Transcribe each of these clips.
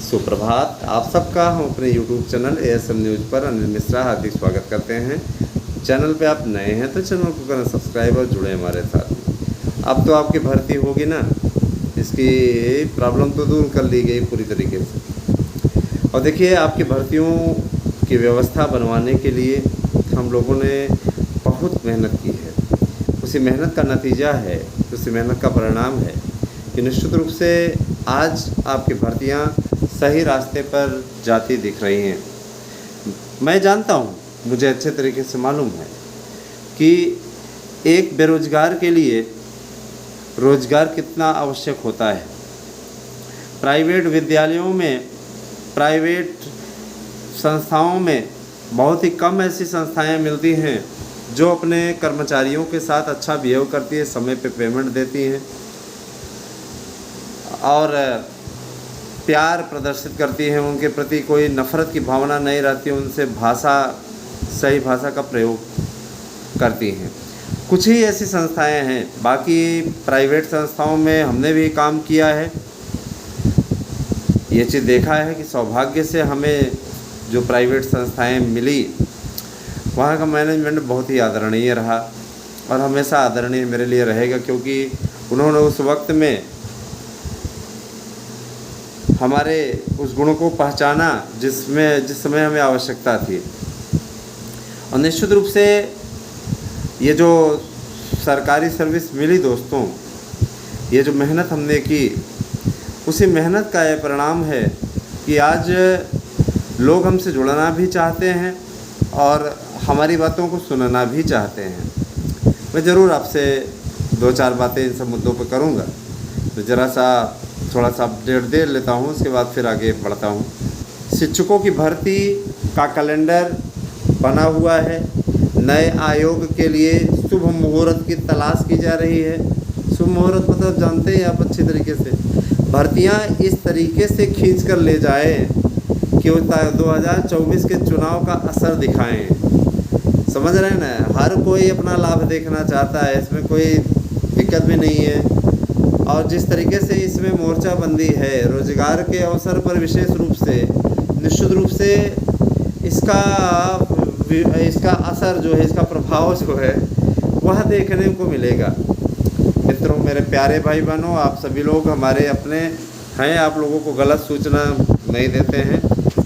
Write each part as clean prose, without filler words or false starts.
सुप्रभात। आप सबका हम अपने YouTube चैनल ASM न्यूज़ पर अनिल मिश्रा हार्दिक स्वागत करते हैं। चैनल पे आप नए हैं तो चैनल को करें सब्सक्राइब और जुड़े हमारे साथ। अब तो आपकी भर्ती होगी ना, इसकी प्रॉब्लम तो दूर कर ली गई पूरी तरीके से। और देखिए, आपकी भर्तियों की व्यवस्था बनवाने के लिए हम लोगों ने बहुत मेहनत की है। उसी मेहनत का नतीजा है, उसी मेहनत का परिणाम है कि निश्चित रूप से आज आपकी भर्तियां सही रास्ते पर जाती दिख रही हैं। मैं जानता हूं, मुझे अच्छे तरीके से मालूम है कि एक बेरोजगार के लिए रोजगार कितना आवश्यक होता है। प्राइवेट विद्यालयों में, प्राइवेट संस्थाओं में बहुत ही कम ऐसी संस्थाएं मिलती हैं जो अपने कर्मचारियों के साथ अच्छा बिहेव करती है, समय पे पेमेंट देती हैं और प्यार प्रदर्शित करती हैं, उनके प्रति कोई नफ़रत की भावना नहीं रहती, उनसे सही भाषा का प्रयोग करती हैं। कुछ ही ऐसी संस्थाएं हैं। बाकी प्राइवेट संस्थाओं में हमने भी काम किया है, ये चीज़ देखा है कि सौभाग्य से हमें जो प्राइवेट संस्थाएं मिली, वहाँ का मैनेजमेंट बहुत ही आदरणीय रहा और हमेशा आदरणीय मेरे लिए रहेगा, क्योंकि उन्होंने उस वक्त में हमारे उस गुणों को पहचाना जिस समय हमें आवश्यकता थी। और निश्चित रूप से ये जो सरकारी सर्विस मिली दोस्तों, ये जो मेहनत हमने की, उसी मेहनत का ये परिणाम है कि आज लोग हमसे जुड़ना भी चाहते हैं और हमारी बातों को सुनना भी चाहते हैं। मैं ज़रूर आपसे 2-4 बातें इन सब मुद्दों पर करूँगा, तो थोड़ा सा अपडेट दे लेता हूँ, उसके बाद फिर आगे बढ़ता हूँ। शिक्षकों की भर्ती का कैलेंडर बना हुआ है। नए आयोग के लिए शुभ मुहूर्त की तलाश की जा रही है। शुभ मुहूर्त मतलब जानते हैं आप अच्छी तरीके से। भर्तियाँ इस तरीके से खींच कर ले जाए कि 2024 के चुनाव का असर दिखाएं। समझ रहे हैं ना, हर कोई अपना लाभ देखना चाहता है, इसमें कोई दिक्कत भी नहीं है। और जिस तरीके से इसमें मोर्चाबंदी है रोजगार के अवसर पर, विशेष रूप से निश्चित रूप से इसका असर जो है, इसका प्रभाव जो है वह देखने को मिलेगा। मित्रों, मेरे प्यारे भाई बहनों, आप सभी लोग हमारे अपने हैं, आप लोगों को गलत सूचना नहीं देते हैं,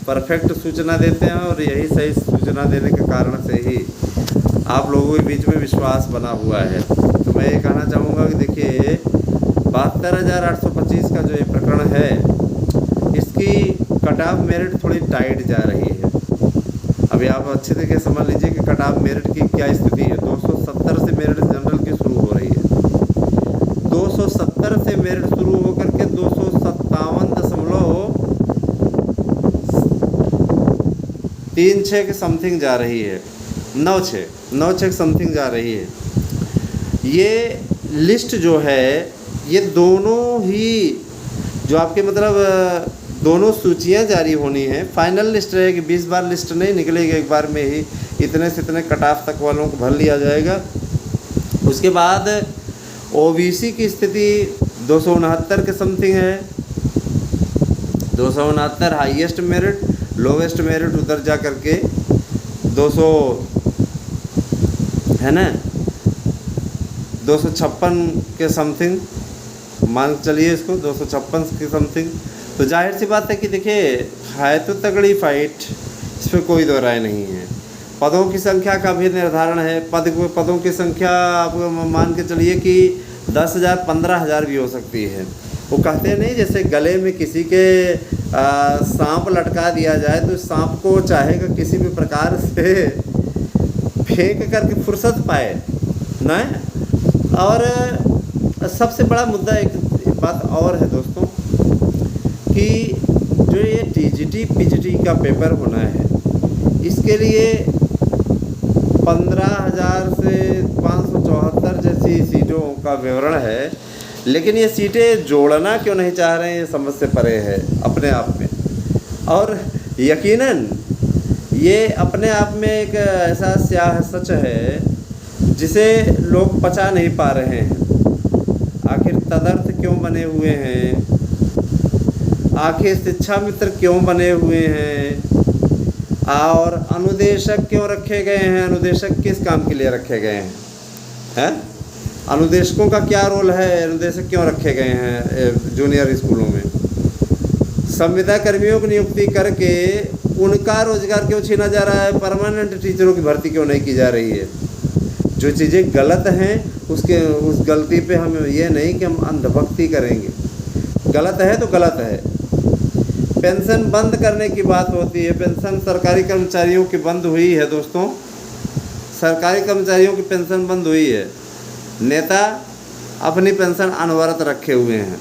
परफेक्ट सूचना देते हैं और यही सही सूचना देने के कारण से ही आप लोगों के बीच में विश्वास बना हुआ है। तो मैं ये कहना चाहूँगा कि देखिए, 72,825 का जो ये प्रकरण है, इसकी कट ऑफ मेरिट थोड़ी टाइट जा रही है। अभी आप अच्छे तरीके से समझ लीजिए कि कट ऑफ मेरिट की क्या स्थिति है। 270 से मेरिट जनरल की शुरू हो रही है। 270 से मेरिट शुरू होकर के 257.36 के समथिंग जा रही है, 96 के समथिंग जा रही है। ये लिस्ट जो है, ये दोनों ही जो आपके मतलब दोनों सूचियां जारी होनी है। फाइनल लिस्ट रहेगी, 20 बार लिस्ट नहीं निकलेगी, एक बार में ही इतने से इतने कट ऑफ तक वालों को भर लिया जाएगा। उसके बाद ओबीसी की स्थिति 269 के समथिंग है। 269 हाईएस्ट मेरिट, लोवेस्ट मेरिट उधर जा करके 200 है ना, 256 के समथिंग मान चलिए इसको, 256 के समथिंग। तो जाहिर सी बात है कि देखिए, है तो तगड़ी फाइट, इस पर कोई दो राय नहीं है। पदों की संख्या का भी निर्धारण है। पदों की संख्या आप मान के चलिए कि 10,000 15,000 भी हो सकती है। वो कहते हैं नहीं, जैसे गले में किसी के सांप लटका दिया जाए तो सांप को चाहेगा किसी भी प्रकार से फेंक करके फुर्सत पाए ना। और सबसे बड़ा मुद्दा एक बात और है दोस्तों, कि जो ये टीजीटी पीजीटी का पेपर होना है, इसके लिए 15,000 से 574 जैसी सीटों का विवरण है। लेकिन ये सीटें जोड़ना क्यों नहीं चाह रहे हैं, ये समझ से परे है अपने आप में। और यकीनन ये अपने आप में एक ऐसा स्याह सच है जिसे लोग पचा नहीं पा रहे हैं। आखिर तदर्थ क्यों बने हुए हैं, आखिर शिक्षा मित्र क्यों बने हुए हैं और अनुदेशक क्यों रखे गए हैं, अनुदेशक किस काम के लिए रखे गए हैं? अनुदेशकों का क्या रोल है, अनुदेशक क्यों रखे गए हैं जूनियर स्कूलों में? संविदा कर्मियों की नियुक्ति करके उनका रोजगार क्यों छीना जा रहा है, परमानेंट टीचरों की भर्ती क्यों नहीं की जा रही है? जो चीज़ें गलत हैं उस गलती पे हम ये नहीं कि हम अंधभक्ति करेंगे, गलत है तो गलत है। पेंशन बंद करने की बात होती है, पेंशन सरकारी कर्मचारियों की बंद हुई है दोस्तों, सरकारी कर्मचारियों की पेंशन बंद हुई है। नेता अपनी पेंशन अनवरत रखे हुए हैं,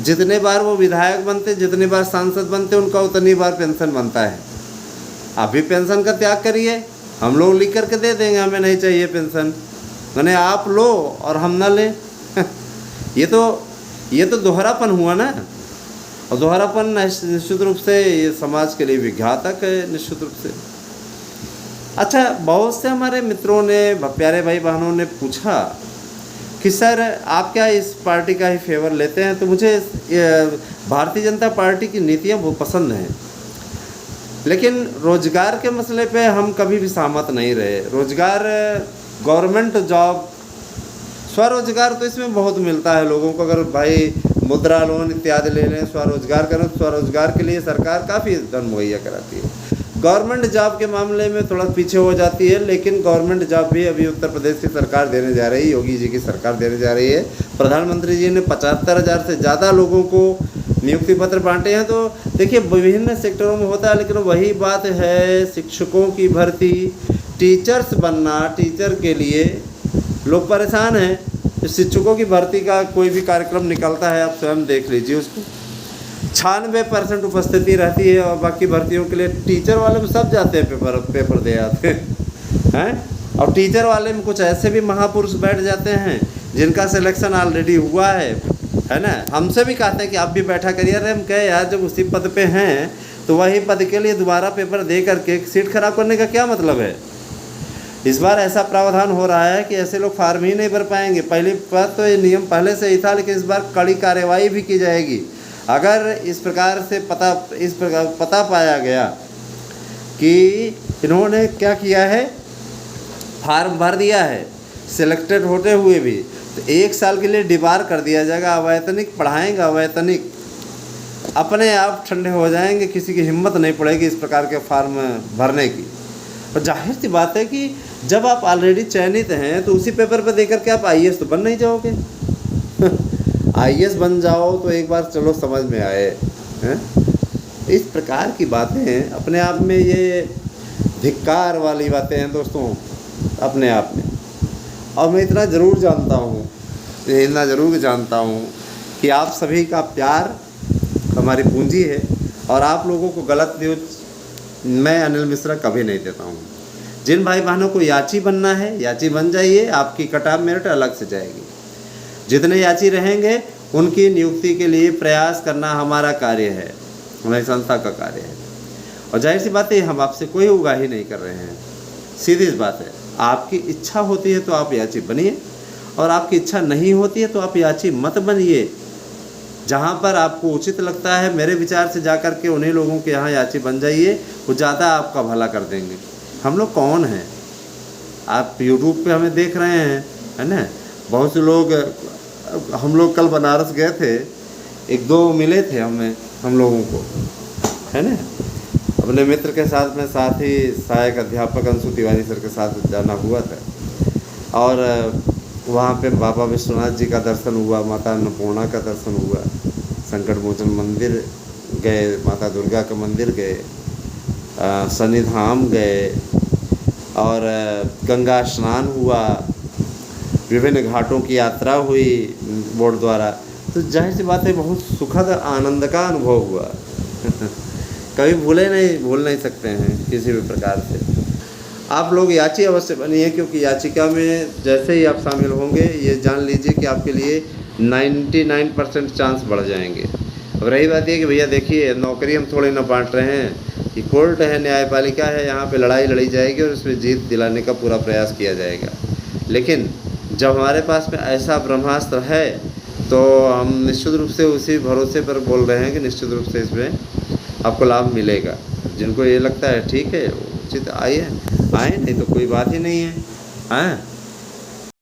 जितने बार वो विधायक बनते, जितनी बार सांसद बनते, उनका उतनी बार पेंशन बनता है। अभी पेंशन का त्याग करिए, हम लोग लिख करके दे देंगे, हमें नहीं चाहिए पेंशन, मैंने आप लो और हम ना लें। ये तो दोहरापन हुआ ना, और दोहरापन निश्चित रूप से ये समाज के लिए भी घातक है निश्चित रूप से। अच्छा, बहुत से हमारे मित्रों ने, प्यारे भाई बहनों ने पूछा कि सर आप क्या इस पार्टी का ही फेवर लेते हैं? तो मुझे भारतीय जनता पार्टी की नीतियाँ बहुत पसंद हैं, लेकिन रोजगार के मसले पे हम कभी भी सहमत नहीं रहे। रोजगार, गवर्नमेंट जॉब, स्वरोजगार तो इसमें बहुत मिलता है लोगों को। अगर भाई मुद्रा लोन इत्यादि ले लें, स्वरोजगार करें, तो स्वरोजगार के लिए सरकार काफ़ी धन मुहैया कराती है। गवर्नमेंट जॉब के मामले में थोड़ा पीछे हो जाती है, लेकिन गवर्नमेंट जॉब भी अभी उत्तर प्रदेश की सरकार देने जा रही है, योगी जी की सरकार देने जा रही है। प्रधानमंत्री जी ने 75,000 से ज़्यादा लोगों को नियुक्ति पत्र बांटे हैं। तो देखिए, विभिन्न सेक्टरों में होता है, लेकिन वही बात है, शिक्षकों की भर्ती, टीचर्स बनना, टीचर के लिए लोग परेशान हैं। शिक्षकों की भर्ती का कोई भी कार्यक्रम निकलता है, आप स्वयं देख लीजिए, उसको 96% उपस्थिति रहती है, और बाकी भर्तियों के लिए टीचर वाले में सब जाते हैं, पेपर दे आते हैं। और टीचर वाले में कुछ ऐसे भी महापुरुष बैठ जाते हैं जिनका सिलेक्शन ऑलरेडी हुआ है ना। हमसे भी कहते हैं कि आप भी बैठा करिए। अरे हम कहे यार, जब उसी पद पे हैं तो वही पद के लिए दोबारा पेपर दे करके सीट खराब करने का क्या मतलब है? इस बार ऐसा प्रावधान हो रहा है कि ऐसे लोग फार्म ही नहीं भर पाएंगे। पहली बात तो ये नियम पहले से ही था, लेकिन इस बार कड़ी कार्रवाई भी की जाएगी। अगर इस प्रकार पता पाया गया कि इन्होंने क्या किया है, फार्म भर दिया है सिलेक्टेड होते हुए भी, तो 1 साल के लिए डिबार कर दिया जाएगा। अवैतनिक पढ़ाएंगे, अवैतनिक अपने आप ठंडे हो जाएंगे, किसी की हिम्मत नहीं पड़ेगी इस प्रकार के फार्म भरने की। और जाहिर सी बात है कि जब आप ऑलरेडी चयनित हैं तो उसी पेपर पर देकर के आप IAS तो बन नहीं जाओगे। IAS बन जाओ तो एक बार चलो समझ में आए हैं। इस प्रकार की बातें अपने आप में ये धिक्कार वाली बातें हैं दोस्तों, अपने आप में। और मैं इतना ज़रूर जानता हूँ कि आप सभी का प्यार हमारी पूंजी है, और आप लोगों को गलत न्यूज़ मैं अनिल मिश्रा कभी नहीं देता हूँ। जिन भाई बहनों को याची बनना है, याची बन जाइए, आपकी कट ऑफ मेरिट अलग से जाएगी। जितने याची रहेंगे उनकी नियुक्ति के लिए प्रयास करना हमारा कार्य है, हमारी संस्था का कार्य है। और जाहिर सी बात है, हम आपसे कोई उगाही नहीं कर रहे हैं, सीधी सी बात है। आपकी इच्छा होती है तो आप याची बनिए, और आपकी इच्छा नहीं होती है तो आप याची मत बनिए। जहाँ पर आपको उचित लगता है, मेरे विचार से जाकर के उन्हीं लोगों के यहाँ याची बन जाइए, वो ज़्यादा आपका भला कर देंगे। हम लोग कौन हैं? आप YouTube पे हमें देख रहे हैं, है ना। बहुत से लोग, हम लोग कल बनारस गए थे, 1-2 मिले थे हम लोगों को, है ना, अपने मित्र के साथ में, साथ ही सहायक अध्यापक अंशु तिवारी सर के साथ जाना हुआ था। और वहाँ पे बाबा विश्वनाथ जी का दर्शन हुआ, माता अन्नपूर्णा का दर्शन हुआ, संकट मोचन मंदिर गए, माता दुर्गा का मंदिर गए, शनिधाम गए, और गंगा स्नान हुआ, विभिन्न घाटों की यात्रा हुई बोर्ड द्वारा। तो जाहिर सी बात है, बहुत सुखद आनंद का अनुभव हुआ। कभी भूल नहीं सकते हैं किसी भी प्रकार से। आप लोग याची अवश्य बनिए, क्योंकि याचिका में जैसे ही आप शामिल होंगे, ये जान लीजिए कि आपके लिए 99% चांस बढ़ जाएंगे। अब रही बात ये कि भैया देखिए, नौकरी हम थोड़े ना बांट रहे हैं, ये कोर्ट है, न्यायपालिका है, यहाँ पे लड़ाई लड़ी जाएगी और उसमें जीत दिलाने का पूरा प्रयास किया जाएगा। लेकिन जब हमारे पास में ऐसा ब्रह्मास्त्र है तो हम निश्चित रूप से उसी भरोसे पर बोल रहे हैं कि निश्चित रूप से इसमें आपको लाभ मिलेगा। जिनको ये लगता है ठीक है, उचित आइए, आए, नहीं तो कोई बात ही नहीं है। हाँ।